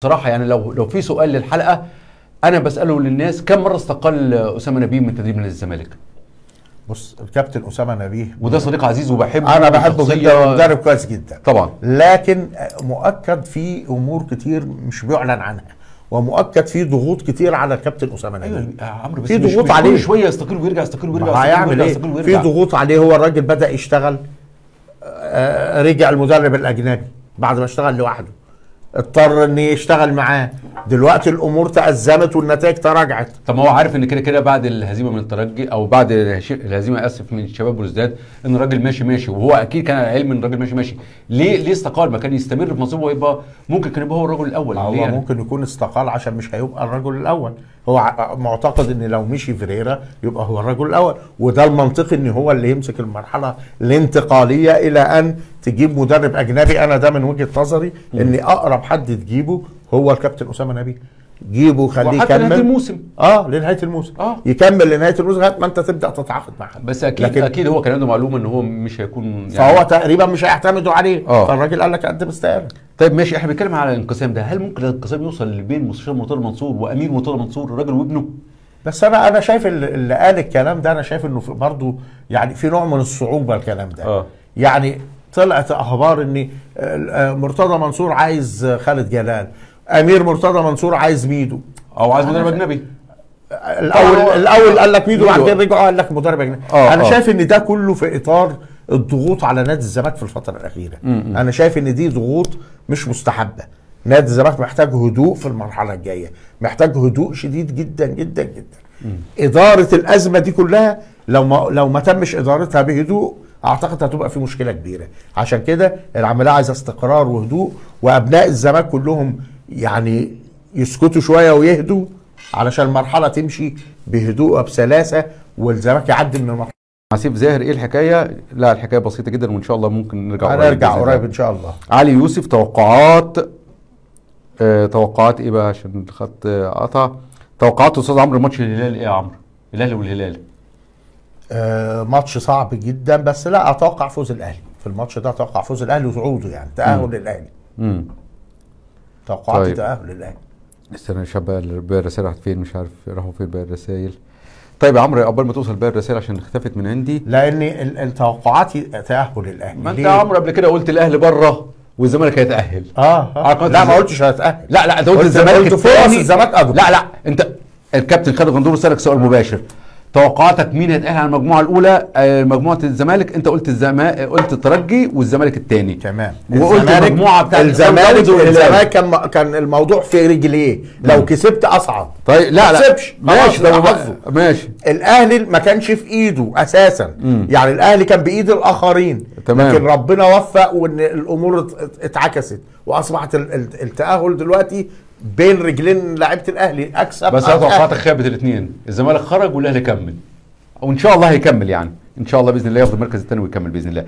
بصراحة يعني لو في سؤال للحلقة أنا بسأله للناس، كم مرة استقال أسامة نبيه من تدريب نادي الزمالك؟ بص، الكابتن أسامة نبيه وده صديق عزيز وبحبه، أنا بحبه جدا ومدرب كويس جدا طبعا، لكن مؤكد في أمور كتير مش بيعلن عنها، ومؤكد في ضغوط كتير على الكابتن أسامة نبيه. أيوة يا عمرو، بس في مش ضغوط عليه، كل شوية يستقيل ويرجع، يستقيل ويرجع، هيعمل ايه؟ في ضغوط عليه. هو الراجل بدأ يشتغل، رجع المدرب الأجنبي بعد ما اشتغل لوحده، اضطر ان يشتغل معاه. دلوقتي الامور تأزمت والنتائج تراجعت. طب ما هو عارف ان كده بعد الهزيمه من الترجي او بعد الهزيمه اسف من شباب بلوزداد ان الراجل ماشي، وهو اكيد كان على علم ان الراجل ماشي. ليه استقال؟ ما كان يستمر في منصبه ويبقى ممكن كان يبقى هو الرجل الاول. هو يعني ممكن يكون استقال عشان مش هيبقى الرجل الاول. هو معتقد ان لو مشي فيريرا يبقى هو الرجل الاول، وده المنطقي ان هو اللي يمسك المرحله الانتقاليه الى ان تجيب مدرب اجنبي. انا ده من وجهه نظري ان اقرب حد تجيبه هو الكابتن اسامه نبيه. جيبه خليه يكمل لنهايه الموسم. لنهايه الموسم. يكمل لنهايه الموسم لغايه ما انت تبدا تتعاقد مع حد. بس اكيد هو كان عنده معلومه ان هو مش هيكون يعني، فهو تقريبا مش هيعتمدوا عليه. فالراجل قال لك قدم استقاله. طيب ماشي، احنا بنتكلم على الانقسام ده. هل ممكن الانقسام يوصل بين مستشار مرتضى منصور وامير مرتضى منصور، الراجل وابنه؟ بس انا شايف اللي قال الكلام ده، انا شايف انه برضه يعني في نوع من الصعوبه الكلام ده. يعني طلعت اخبار ان مرتضى منصور عايز خالد جلال، امير مرتضى منصور عايز ميدو او عايز مدرب اجنبي. الاول قال لك ميدو، بعد كده رجعوا قال لك مدرب اجنبي. انا شايف ان ده كله في اطار الضغوط على نادي الزمالك في الفتره الاخيره. انا شايف ان دي ضغوط مش مستحبه. نادي الزمالك محتاج هدوء في المرحله الجايه، محتاج هدوء شديد جدا جدا جدا. اداره الازمه دي كلها لو ما تمش ادارتها بهدوء اعتقد هتبقى في مشكله كبيره. عشان كده العمليه عايزه استقرار وهدوء، وابناء الزمالك كلهم يعني يسكتوا شويه ويهدوا علشان المرحله تمشي بهدوء وبسلاسه والزمالك يعدي من المرحله. عسيف زاهر، ايه الحكايه؟ لا الحكايه بسيطه جدا وان شاء الله ممكن نرجع قريب ان شاء الله. علي يوسف، توقعات ايه بقى عشان الخط قطع؟ توقعات استاذ عمرو ماتش الهلال ايه يا عمرو؟ الاهلي والهلال. ماتش صعب جدا، بس لا اتوقع فوز الاهلي في الماتش ده. اتوقع فوز الاهلي وصعوده، يعني تاهل للاهلي. توقعاتي تاهل للاهلي. استنى شباب، باقي الرسائل راحت فين؟ مش عارف راحوا فين باقي الرسائل. طيب يا عمرو، قبل ما توصل باقي الرسائل عشان اختفت من عندي، لان التوقعاتي تاهل للاهلي. ما انت يا عمرو قبل كده قلت الاهلي بره والزمالك هيتاهل. لا ما قلتش هيتاهل. لا انت قلت الزمالك الثاني. الزمالك لا انت الكابتن خالد غندور سالك سؤال مباشر، توقعاتك مين هيتأهل على المجموعه الاولى؟ مجموعه الزمالك، انت قلت قلت الترجي والزمالك الثاني. تمام. وقلت المجموعه بتاعت الزمالك كان الموضوع في رجليه. لو كسبت اصعد. طيب لا كسبش ماشي. الاهلي ما كانش في ايده اساسا. يعني الاهلي كان بايد الاخرين. تمام. لكن ربنا وفق وان الامور اتعكست واصبحت التاهل دلوقتي بين رجلين لعيبه الاهلي. اكسب بس انا توقعاتك خابت الاثنين، الزمالك خرج والاهلي كمل، وان شاء الله هيكمل، يعني ان شاء الله باذن الله ياخد المركز الثاني ويكمل باذن الله.